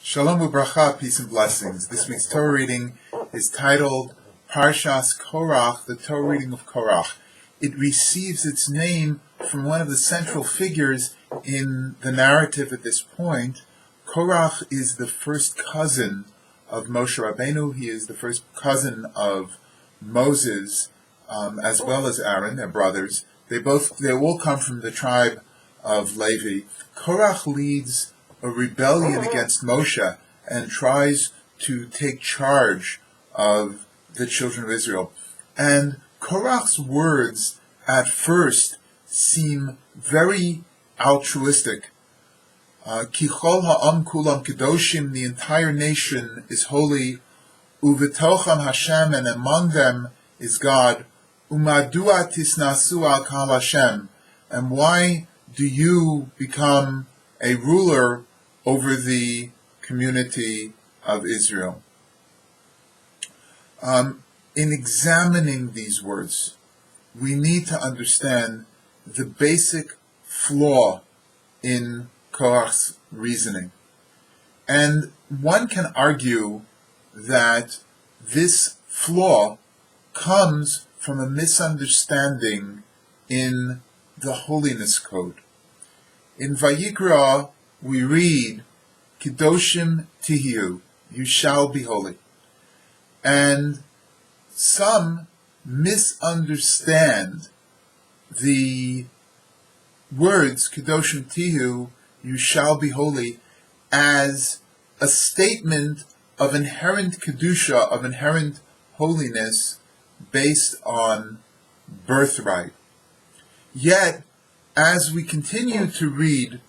Shalom u'bracha, peace and blessings. This week's Torah reading is titled Parshas Korach, the Torah reading of Korach. It receives its name from one of the central figures in the narrative at this point. Korach is the first cousin of Moshe Rabbeinu. He is the first cousin of Moses, as well as Aaron, their brothers. They all come from the tribe of Levi. Korach leads a rebellion against Moshe and tries to take charge of the children of Israel. And Korach's words at first seem very altruistic. Ki chol ha'am kulam kedoshim, the entire nation is holy. Uvetocham Hashem, and among them is God. Umadua tisnasu al kal Hashem, and why do you become a ruler over the community of Israel? In examining these words, we need to understand the basic flaw in Korach's reasoning. And one can argue that this flaw comes from a misunderstanding in the holiness code. In Vayikra, we read, Kedoshim Tihiyu, you shall be holy. And some misunderstand the words, Kedoshim Tihiyu, you shall be holy, as a statement of inherent Kedusha, of inherent holiness, based on birthright. Yet, as we continue to read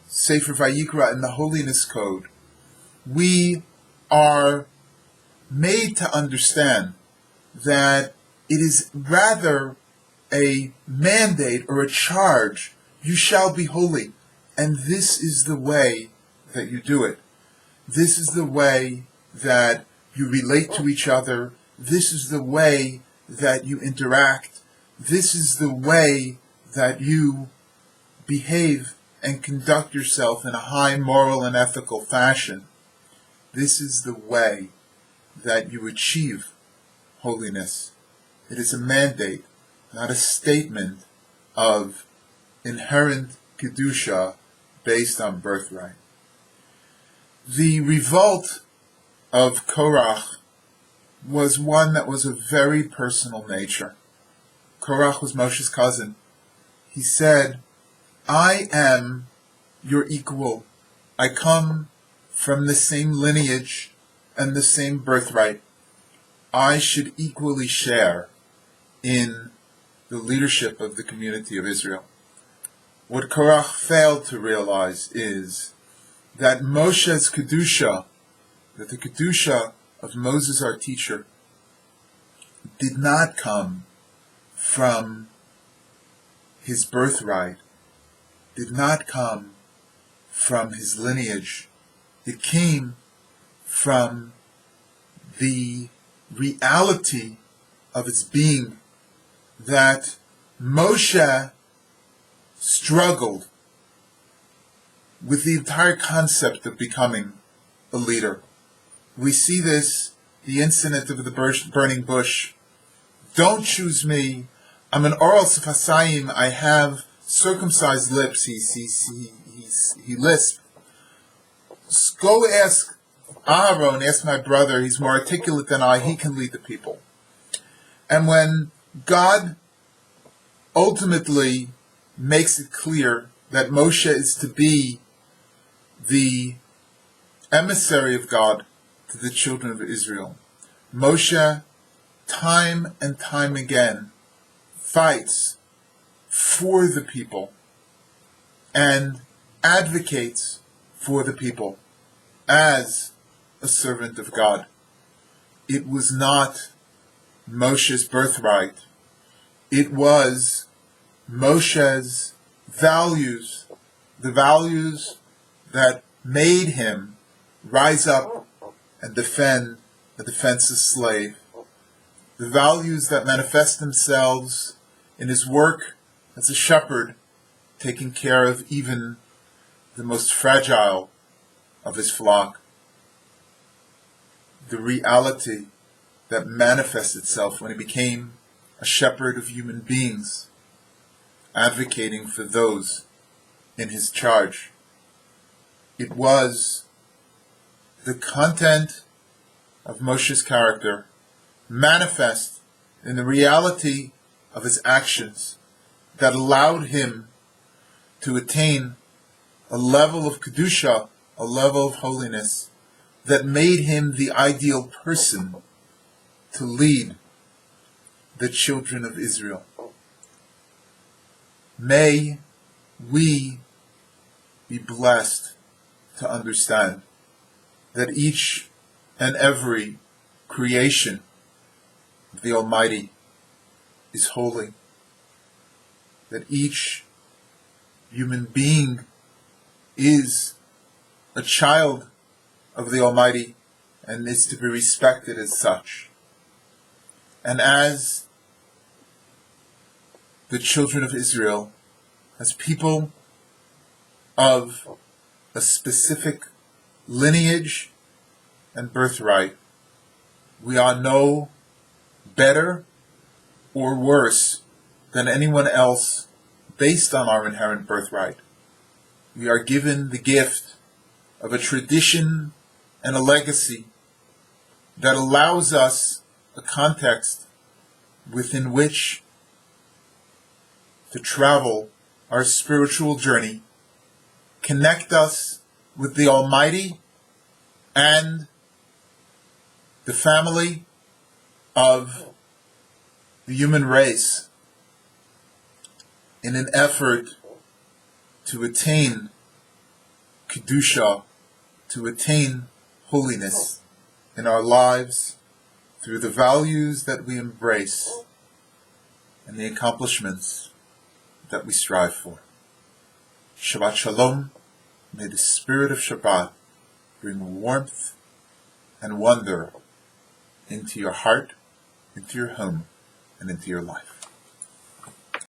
Sefer Vayikra in the Holiness Code, we are made to understand that it is rather a mandate or a charge, you shall be holy, and this is the way that you do it. This is the way that you relate to each other. This is the way that you interact. This is the way that you behave and conduct yourself in a high moral and ethical fashion. This is the way that you achieve holiness. It is a mandate, not a statement of inherent Kedusha based on birthright. The revolt of Korach was one that was of very personal nature. Korach was Moshe's cousin. He said, I am your equal. I come from the same lineage and the same birthright. I should equally share in the leadership of the community of Israel. What Korach failed to realize is that Moshe's Kedusha, that the Kedusha of Moses, our teacher, did not come from his birthright, did not come from his lineage. It came from the reality of its being, that Moshe struggled with the entire concept of becoming a leader. We see this, the incident of the burning bush. Don't choose me. I'm an oral sefasayim. I have circumcised lips. He lisped. Go ask Aaron, ask my brother. He's more articulate than I. He can lead the people. And when God ultimately makes it clear that Moshe is to be the emissary of God to the children of Israel, Moshe, time and time again, fights for the people and advocates for the people as a servant of God. It was not Moshe's birthright. It was Moshe's values, the values that made him rise up and defend a defenseless slave, the values that manifest themselves in his work as a shepherd, taking care of even the most fragile of his flock, the reality that manifests itself when he became a shepherd of human beings, advocating for those in his charge. It was the content of Moshe's character manifest in the reality of his actions that allowed him to attain a level of Kedusha, a level of holiness, that made him the ideal person to lead the children of Israel. May we be blessed to understand that each and every creation of the Almighty is holy, that each human being is a child of the Almighty and is to be respected as such. And as the children of Israel, as people of a specific lineage and birthright, we are no better or worse than anyone else based on our inherent birthright. We are given the gift of a tradition and a legacy that allows us a context within which to travel our spiritual journey, connect us with the Almighty and the family of the human race in an effort to attain Kedusha, to attain holiness in our lives through the values that we embrace and the accomplishments that we strive for. Shabbat Shalom. May the spirit of Shabbat bring warmth and wonder into your heart, into your home, and into your life.